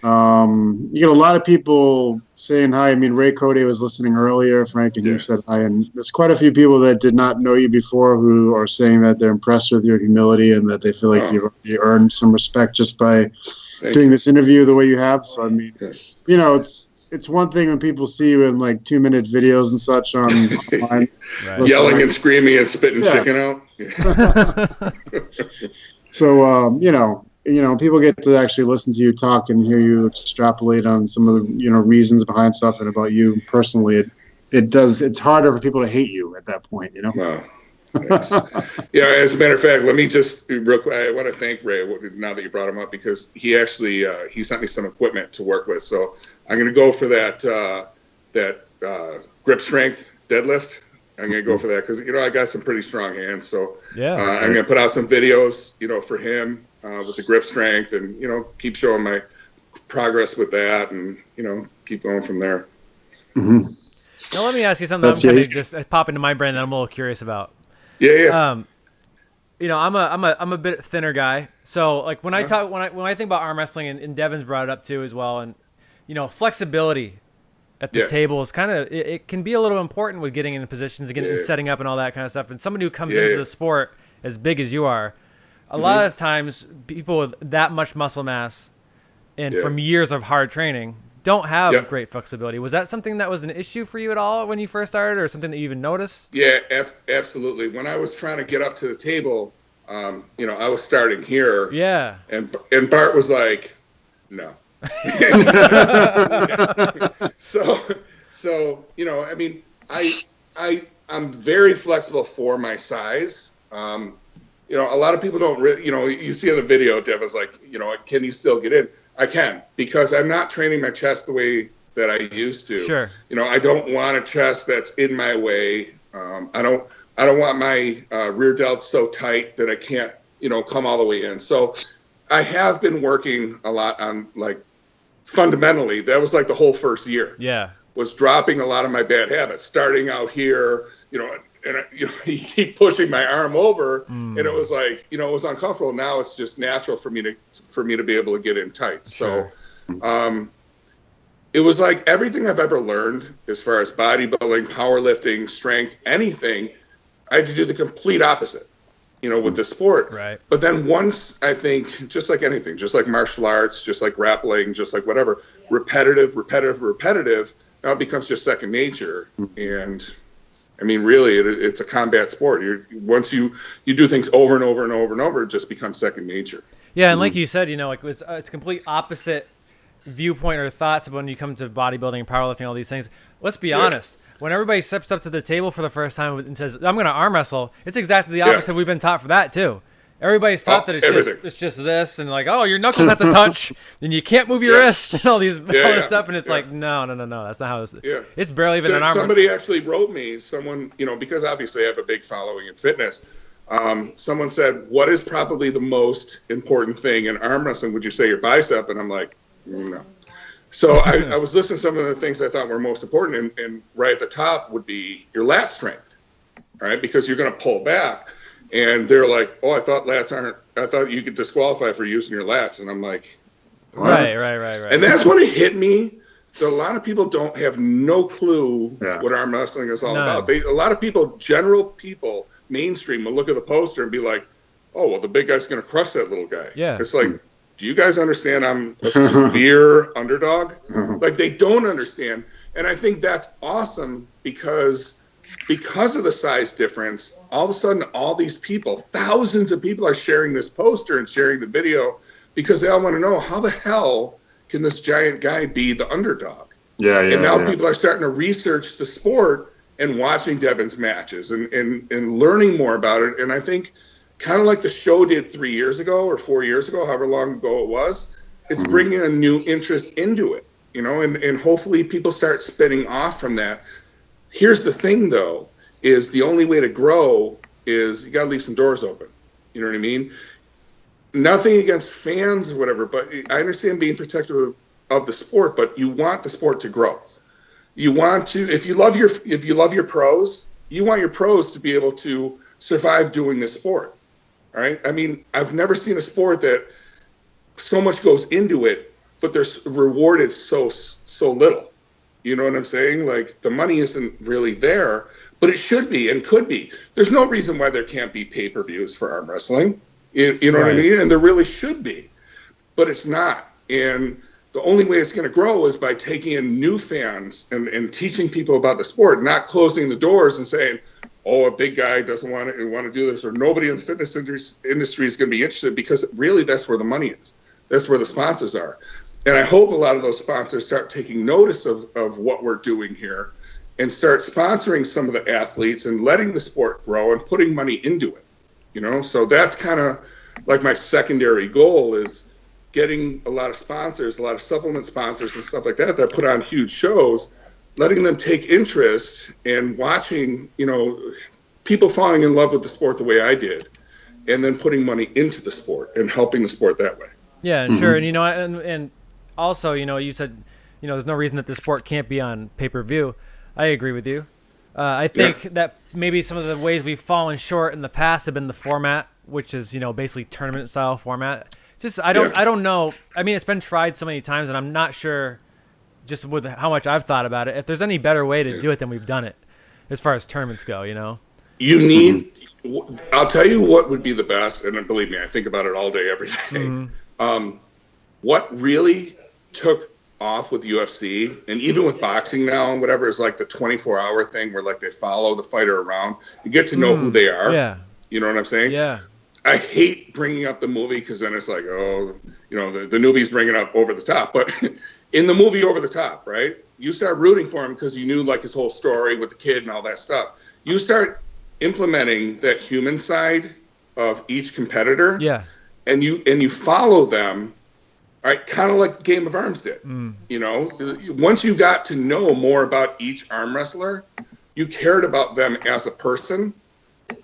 You get a lot of people saying hi. I mean, Ray Cody was listening earlier, Frank, and you said hi. And there's quite a few people that did not know you before who are saying that they're impressed with your humility and that they feel like you earned some respect just by doing this interview the way you have. So, I mean, you know, it's one thing when people see you in like 2-minute videos and such online.
Right. Yelling and screaming and spitting chicken out.
So, people get to actually listen to you talk and hear you extrapolate on some of the, reasons behind stuff and about you personally. It's harder for people to hate you at that point,
Wow. As a matter of fact, let me just real quick. I want to thank Ray now that you brought him up, because he actually he sent me some equipment to work with. So I'm going to go for that grip strength deadlift. I'm going to go for that because I got some pretty strong hands. So I'm going to put out some videos, for him with the grip strength, and keep showing my progress with that, and keep going from there.
Mm-hmm.
Now let me ask you something. I'm kind of just pop into my brain that I'm a little curious about.
Yeah.
I'm a bit thinner guy, so like when I think about arm wrestling, and Devin's brought it up too as well, and flexibility at the table is kind of it can be a little important with getting into positions, and setting up and all that kind of stuff. And somebody who comes into the sport as big as you are, a lot of times people with that much muscle mass and from years of hard training don't have great flexibility. Was that something that was an issue for you at all when you first started, or something that you even noticed?
Yeah, absolutely. When I was trying to get up to the table, I was starting here.
Yeah.
And Bart was like, no. So I mean, I'm very flexible for my size. A lot of people don't really, you see in the video, Dev was like, can you still get in? I can, because I'm not training my chest the way that I used to.
Sure.
I don't want a chest that's in my way. I don't want my rear delts so tight that I can't, come all the way in. So I have been working a lot on, like, fundamentally, that was like the whole first year.
Yeah.
Was dropping a lot of my bad habits, starting out here, and you keep pushing my arm over, and it was like, it was uncomfortable. Now it's just natural for me to be able to get in tight.
Sure.
So, it was like everything I've ever learned as far as bodybuilding, powerlifting, strength, anything, I had to do the complete opposite, with the sport.
Right.
But then once, I think, just like anything, just like martial arts, just like grappling, just like whatever, repetitive, now it becomes just second nature. And I mean, really, it's a combat sport. Once you do things over and over and over and over, it just becomes second nature.
Yeah, and like you said, like it's complete opposite viewpoint or thoughts when you come to bodybuilding and powerlifting, all these things. Let's be honest. When everybody steps up to the table for the first time and says, "I'm going to arm wrestle," it's exactly the opposite. We've been taught for that too. Everybody's taught that it's just this, and like, oh, your knuckles have to touch, and you can't move your wrist, and all this stuff, and it's like, no, that's not how this.
Yeah.
It's barely even an arm.
Somebody actually wrote me, because obviously I have a big following in fitness. Someone said, "What is probably the most important thing in arm wrestling? Would you say your bicep?" And I'm like, no. So I was listening to some of the things I thought were most important, and right at the top would be your lat strength, right? Because you're going to pull back. And they're like, "Oh, I thought you could disqualify for using your lats." And I'm like, what?
Right.
And that's when it hit me. That a lot of people have no clue what arm wrestling is all about. A lot of people, general people, mainstream, will look at the poster and be like, "Oh, well, the big guy's going to crush that little guy."
Yeah.
It's like, do you guys understand I'm a severe underdog? Like, they don't understand. And I think that's awesome because of the size difference, all of a sudden, all these people, thousands of people, are sharing this poster and sharing the video because they all want to know, how the hell can this giant guy be the underdog? And now people are starting to research the sport and watching Devin's matches and learning more about it. And I think, kind of like the show did 3 years ago or 4 years ago, however long ago it was, it's bringing a new interest into it, and hopefully people start spinning off from that. Here's the thing, though, is the only way to grow is you got to leave some doors open. You know what I mean? Nothing against fans or whatever, but I understand being protective of the sport, but you want the sport to grow. You want to, if you love your pros, you want your pros to be able to survive doing this sport. All right? I mean, I've never seen a sport that so much goes into it but they're rewarded so little. You know what I'm saying? Like, the money isn't really there, but it should be and could be. There's no reason why there can't be pay-per-views for arm wrestling. You know what I mean? And there really should be, but it's not. And the only way it's going to grow is by taking in new fans and teaching people about the sport, not closing the doors and saying, oh, a big guy doesn't want to do this, or nobody in the fitness industry is going to be interested, because really that's where the money is. That's where the sponsors are. And I hope a lot of those sponsors start taking notice of what we're doing here and start sponsoring some of the athletes and letting the sport grow and putting money into it. You know, so that's kind of like my secondary goal, is getting a lot of sponsors, a lot of supplement sponsors and stuff like that put on huge shows, letting them take interest in watching, you know, people falling in love with the sport the way I did, and then putting money into the sport and helping the sport that way.
Yeah, and sure. And, you know, and also, you know, you said, you know, there's no reason that the sport can't be on pay-per-view. I agree with you. I think that maybe some of the ways we've fallen short in the past have been the format, which is, you know, basically tournament style format. Just, I don't know. I mean, it's been tried so many times, and I'm not sure, just with how much I've thought about it, if there's any better way to do it than we've done it, as far as tournaments go, you know?
You need, I'll tell you what would be the best, and believe me, I think about it all day, every day. What really took off with UFC, and even with boxing now and whatever, is like the 24-hour thing where, like, they follow the fighter around. You get to know who they are.
Yeah.
You know what I'm saying?
Yeah.
I hate bringing up the movie, because then it's like, oh, you know, the newbies bring it up Over the Top. But in the movie Over the Top, right, you start rooting for him because you knew, like, his whole story with the kid and all that stuff. You start implementing that human side of each competitor.
Yeah.
And you follow them, right, kind of like Game of Arms did. You know, once you got to know more about each arm wrestler, you cared about them as a person.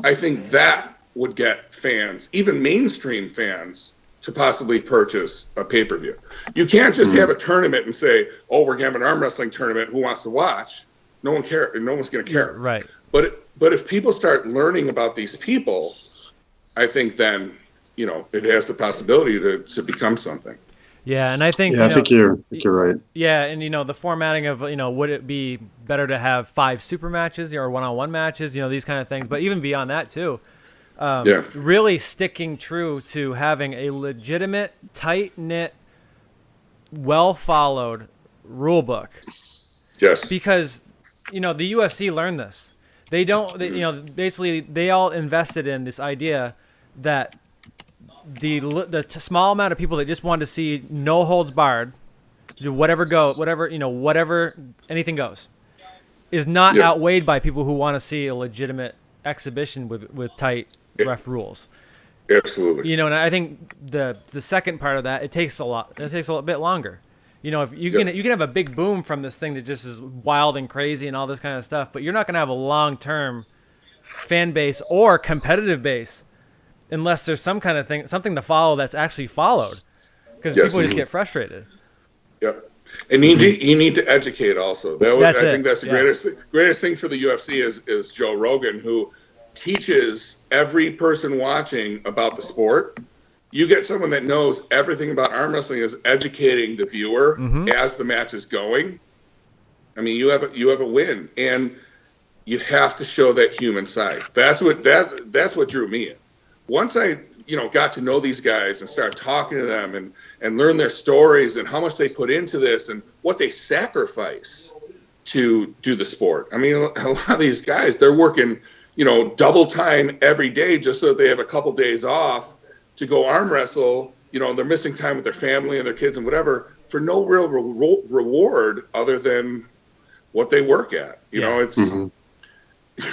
I think that would get fans, even mainstream fans, to possibly purchase a pay-per-view. You can't just have a tournament and say, oh, we're having an arm wrestling tournament, who wants to watch? No one cares. No one's going to care.
Right.
But if people start learning about these people, I think then, you know, it has the possibility to become something.
Yeah, and I think
I think you're right.
Yeah, and, you know, the formatting of, you know, would it be better to have 5 super matches or one-on-one matches, you know, these kind of things. But even beyond that too, really sticking true to having a legitimate, tight-knit, well-followed rule book.
Yes.
Because, you know, the UFC learned this. You know, basically they all invested in this idea that the small amount of people that just wanted to see no holds barred, whatever anything goes, is not outweighed by people who want to see a legitimate exhibition with tight ref rules.
Absolutely.
You know, and I think the second part of that, it takes a bit longer. You know, if you can have a big boom from this thing that just is wild and crazy and all this kind of stuff, but you're not going to have a long-term fan base or competitive base unless there's some kind of thing, something to follow that's actually followed, because people just get frustrated.
Yep. And you need to educate also. I think that's the greatest thing for the UFC is Joe Rogan, who teaches every person watching about the sport. You get someone that knows everything about arm wrestling, is educating the viewer as the match is going. I mean, you have a win, and you have to show that human side. That's what drew me in. Once I, you know, got to know these guys and started talking to them and learn their stories and how much they put into this and what they sacrifice to do the sport. I mean, a lot of these guys, they're working, you know, double time every day just so that they have a couple days off to go arm wrestle. You know, they're missing time with their family and their kids and whatever for no real reward other than what they work at. You know, it's,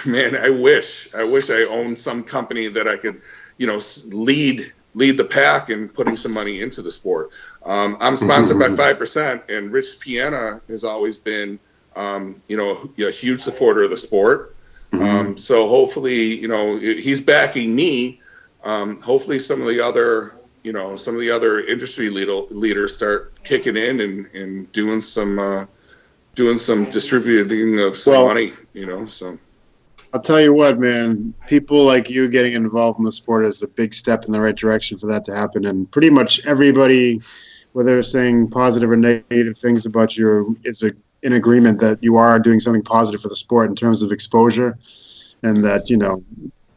man, I wish I owned some company that I could, you know, lead the pack and putting some money into the sport. I'm sponsored by 5%, and Rich Piana has always been, you know, a huge supporter of the sport. So hopefully, you know, he's backing me. Hopefully some of the other industry leaders start kicking in and doing some distributing of some money, you know, so.
I'll tell you what, man, people like you getting involved in the sport is a big step in the right direction for that to happen. And pretty much everybody whether they're saying positive or negative things about you, it's in agreement that you are doing something positive for the sport in terms of exposure, and that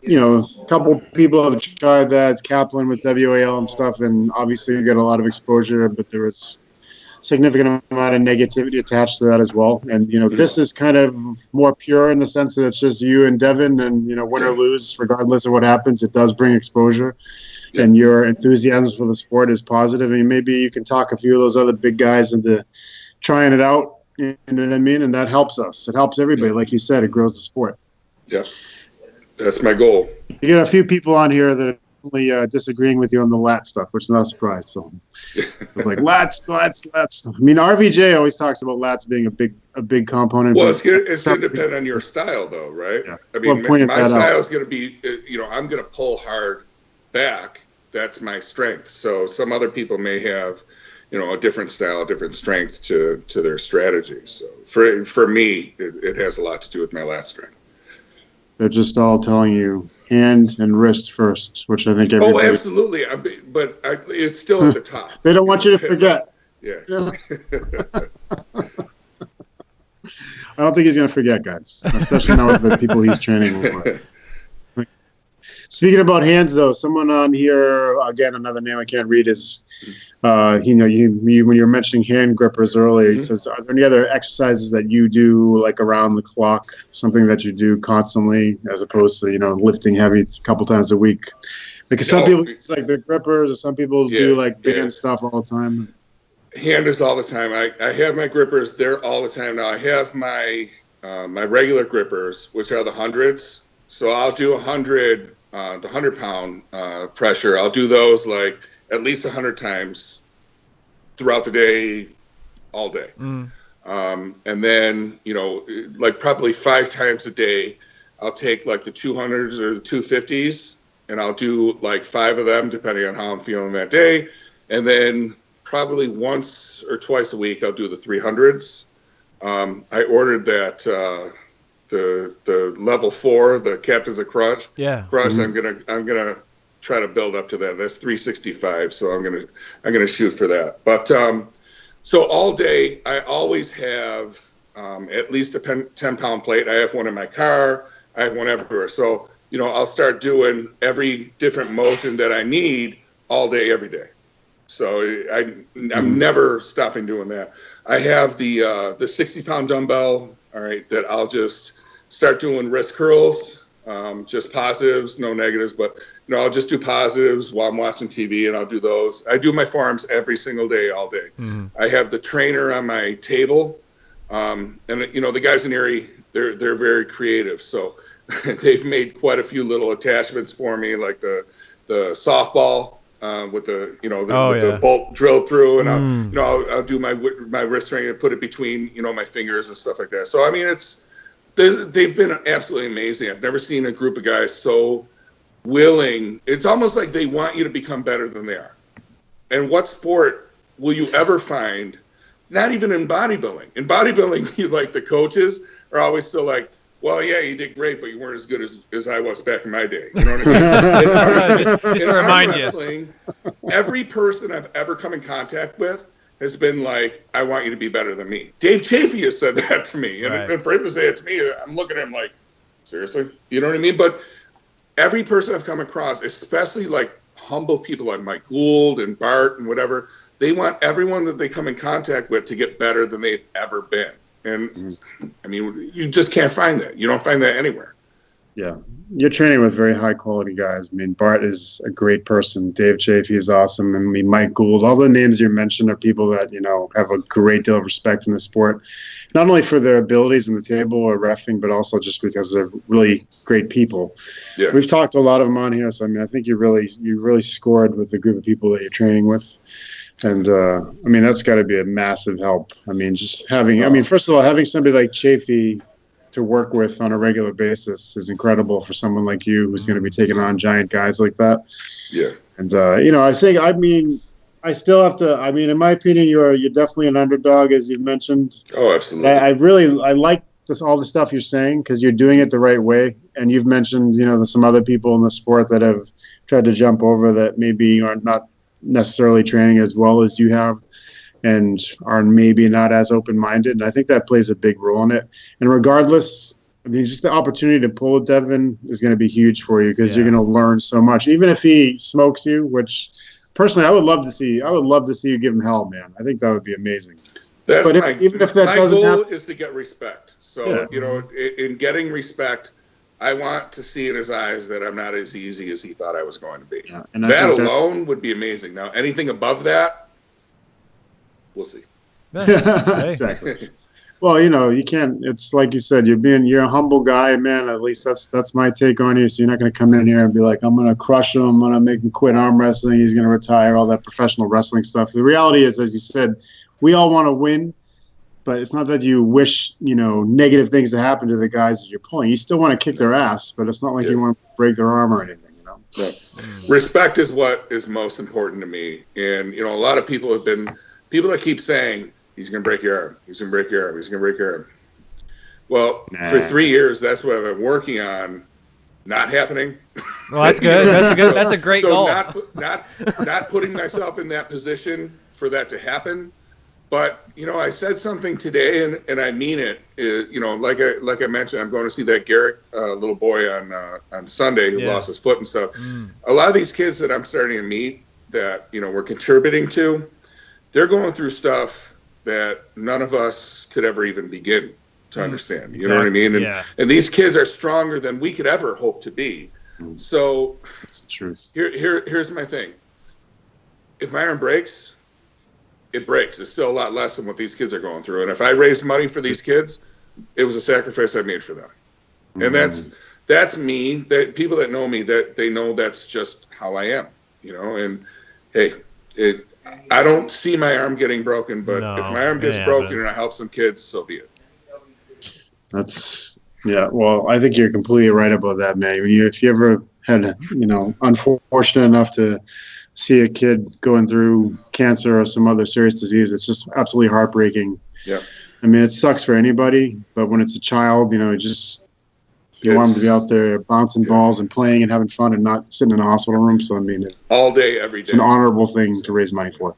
a couple people have tried that, Kaplan with WAL and stuff, and obviously you get a lot of exposure, but there was significant amount of negativity attached to that as well. And this is kind of more pure in the sense that it's just you and Devin, and win or lose, regardless of what happens, it does bring exposure. And your enthusiasm for the sport is positive. I mean, maybe you can talk a few of those other big guys into trying it out. You know what I mean? And that helps us. It helps everybody. Like you said, it grows the sport.
Yeah, that's my goal.
You get a few people on here that are only disagreeing with you on the lat stuff, which is not a surprise. So it's like lats. I mean, RVJ always talks about lats being a big component.
Well, it's going to depend on your style, though, right?
Yeah.
I mean,
Well,
my style is going to be, I'm going to pull hard back. That's my strength. So some other people may have, a different style, a different strength to their strategy. So for me, it has a lot to do with my lat strength.
They're just all telling you hand and wrist first, which I think everybody...
Oh, absolutely. But it's still at the top.
They don't want you to forget.
Yeah.
I don't think he's going to forget, guys, especially now with the people he's training with. Speaking about hands, though, someone on here, again, another name I can't read is, when you were mentioning hand grippers earlier, he says, are there any other exercises that you do, like around the clock, something that you do constantly, as opposed to, lifting heavy a couple times a week? Because some people, it's like the grippers, or some people do like big hand stuff all the time.
Hand is all the time. I have my grippers there all the time now. I have my regular grippers, which are the hundreds. So I'll do 100, the 100-pound pressure. I'll do those like at least 100 times throughout the day, all day. And then, like probably 5 times a day, I'll take like the 200s or the 250s, and I'll do like 5 of them, depending on how I'm feeling that day. And then probably once or twice a week, I'll do the 300s. I ordered that the level 4, the Captain's of Crush.
Yeah.
Crush. I'm gonna try to build up to that. That's 365. So I'm gonna shoot for that. But so all day, I always have at least a 10-pound plate. I have one in my car. I have one everywhere. So I'll start doing every different motion that I need all day, every day. So I'm never stopping doing that. I have the 60-pound dumbbell, all right, that I'll just start doing wrist curls, just positives, no negatives, but I'll just do positives while I'm watching TV, and I'll do those. I do my forearms every single day, all day. I have the trainer on my table, and the guys in Erie, they're very creative, so they've made quite a few little attachments for me, like the softball. With the bolt drilled through, and I'll do my wrist training and put it between my fingers and stuff like that. So I mean, they've been absolutely amazing. I've never seen a group of guys so willing. It's almost like they want you to become better than they are. And what sport will you ever find? Not even in bodybuilding. In bodybuilding, like the coaches are always still like, well, yeah, you did great, but you weren't as good as I was back in my day. You know what I mean?
just to remind you.
Every person I've ever come in contact with has been like, I want you to be better than me. Dave Chafee has said that to me. And for him to say it to me, I'm looking at him like, seriously? You know what I mean? But every person I've come across, especially like humble people like Mike Gould and Bart and whatever, they want everyone that they come in contact with to get better than they've ever been. And I mean, you just can't find that. You don't find that anywhere.
Yeah. You're training with very high quality guys. I mean, Bart is a great person. Dave Chafee is awesome. I mean, Mike Gould, all the names you mentioned are people that, have a great deal of respect in the sport, not only for their abilities in the table or reffing, but also just because they're really great people.
Yeah.
We've talked to a lot of them on here. So, I mean, I think you really scored with the group of people that you're training with. And, I mean, that's got to be a massive help. I mean, just first of all, having somebody like Chafee to work with on a regular basis is incredible for someone like you who's going to be taking on giant guys like that.
Yeah.
And, I still have to, in my opinion, you're definitely an underdog, as you've mentioned.
Oh, absolutely.
I like all the stuff you're saying because you're doing it the right way. And you've mentioned, there's some other people in the sport that have tried to jump over that maybe are not necessarily training as well as you have and are maybe not as open-minded. And I think that plays a big role in it. And regardless, I mean, just the opportunity to pull with Devin is going to be huge for you because you're going to learn so much. Even if he smokes you, which personally I would love to see. I would love to see you give him hell, man. I think that would be amazing.
That's
but
even if that doesn't happen, my goal is to get respect. So, in getting respect, I want to see in his eyes that I'm not as easy as he thought I was going to be. Yeah, and that alone would be amazing. Now, anything above that, we'll see.
Exactly. Well, you can't. It's like you said. You're a humble guy, man. At least that's my take on you. So you're not going to come in here and be like, I'm going to crush him. I'm going to make him quit arm wrestling. He's going to retire. All that professional wrestling stuff. The reality is, as you said, we all want to win, but it's not that you wish negative things to happen to the guys that you're pulling. You still want to kick their ass, but it's not like you want to break their arm or anything.
Right. Respect is what is most important to me, and a lot of people that keep saying, he's going to break your arm. He's going to break your arm. He's going to break your arm. Well, for 3 years, that's what I've been working on. Not happening.
Well, that's good. That's a great goal.
Not putting myself in that position for that to happen. But I said something today, and I mean it. Like I mentioned, I'm going to see that Garrett little boy on Sunday who lost his foot and stuff. A lot of these kids that I'm starting to meet that we're contributing to, they're going through stuff that none of us could ever even begin to understand. You know what I mean? And these kids are stronger than we could ever hope to be. So
that's the truth.
Here's my thing. If my arm breaks, it breaks. It's still a lot less than what these kids are going through. And if I raised money for these kids, it was a sacrifice I made for them. And that's me. That people that know me, that they know that's just how I am. And hey, I don't see my arm getting broken, but if my arm gets broken and I help some kids, so be it.
Well, I think you're completely right about that, man. If you ever had, unfortunate enough to see a kid going through cancer or some other serious disease, it's just absolutely heartbreaking.
Yeah.
I mean, it sucks for anybody, but when it's a child, you want them to be out there bouncing balls and playing and having fun and not sitting in a hospital room. So, I mean,
all day, every day.
It's an honorable thing to raise money for.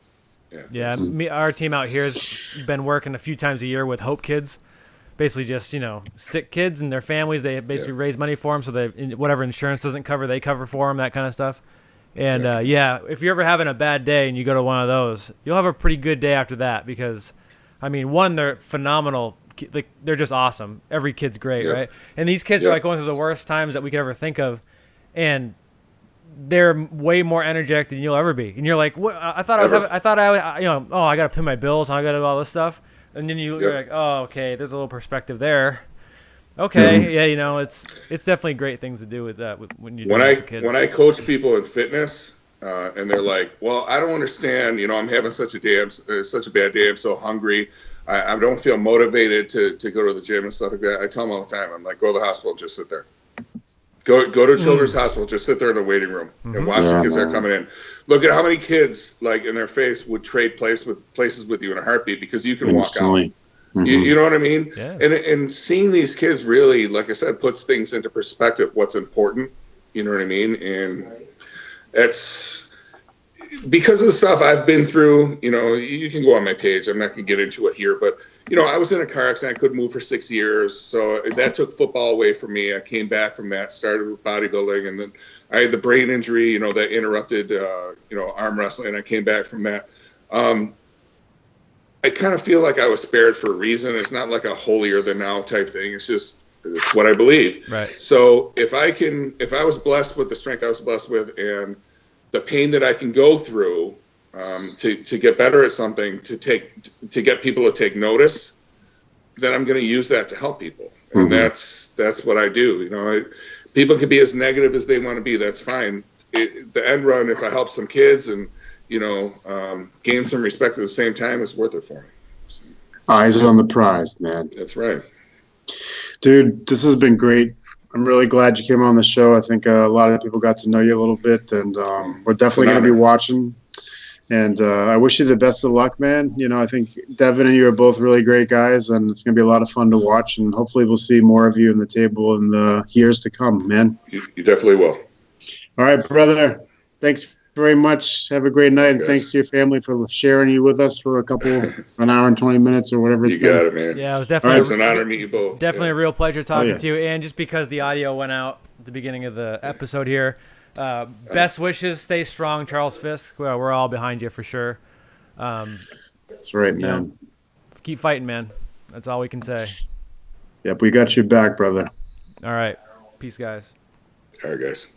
Yeah. Our team out here has been working a few times a year with Hope Kids. Basically just, sick kids and their families. They basically raise money for them so that whatever insurance doesn't cover, they cover for them, that kind of stuff. And, if you're ever having a bad day and you go to one of those, you'll have a pretty good day after that because, I mean, one, they're phenomenal. Like, they're just awesome. Every kid's great, right? And these kids are like going through the worst times that we could ever think of, and they're way more energetic than you'll ever be. And you're like, what? I thought I got to pay my bills, and I got to do all this stuff. And then you're like, oh, okay, there's a little perspective there. Okay, it's definitely great things to do with that when you do it for kids.
When I coach people in fitness, and they're like, well, I don't understand. I'm having such a bad day. I'm so hungry. I don't feel motivated to go to the gym and stuff like that. I tell them all the time, I'm like, go to the hospital, just sit there. Go to Children's Hospital, just sit there in the waiting room and watch the kids that are coming in. Look at how many kids, like in their face, would trade places with you in a heartbeat because you can walk out. You know what I mean?
Yeah.
And seeing these kids really, like I said, puts things into perspective, what's important. You know what I mean? And it's because of the stuff I've been through. You can go on my page. I'm not going to get into it here, but I was in a car accident. I couldn't move for 6 years, so that took football away from me. I came back from that, started with bodybuilding, and then I had the brain injury, that interrupted, arm wrestling. I came back from that. I kind of feel like I was spared for a reason. It's not like a holier than thou type thing. It's what I believe.
Right.
So if I was blessed with the strength I was blessed with and the pain that I can go through to get better at something, to get people to take notice, then I'm going to use that to help people. And that's what I do. People can be as negative as they want to be. That's fine. The end run, if I help some kids and, gain some respect at the same time, is worth it for me.
Eyes on the prize, man.
That's right.
Dude, this has been great. I'm really glad you came on the show. I think a lot of people got to know you a little bit, and we're definitely going to be watching. And I wish you the best of luck, man. I think Devin and you are both really great guys, and it's going to be a lot of fun to watch. And hopefully we'll see more of you in the table in the years to come, man.
You definitely will.
All right, brother. Thanks very much. Have a great night, and
Yes.
thanks to your family for sharing you with us for an hour and 20 minutes or whatever it's
You
been.
got it, man.
Yeah, it was
It was
definitely
an honor to meet you both.
definitely
Yeah.
a real pleasure talking
yeah.
to you. And just because the audio went out at the beginning of the episode here, best wishes. Stay strong, Charles Fisk. Well, we're all behind you for sure.
That's right,
You know,
man.
keep fighting, man. That's all we can say.
Yep, we got your back, brother.
All right. Peace, guys.
All right, guys.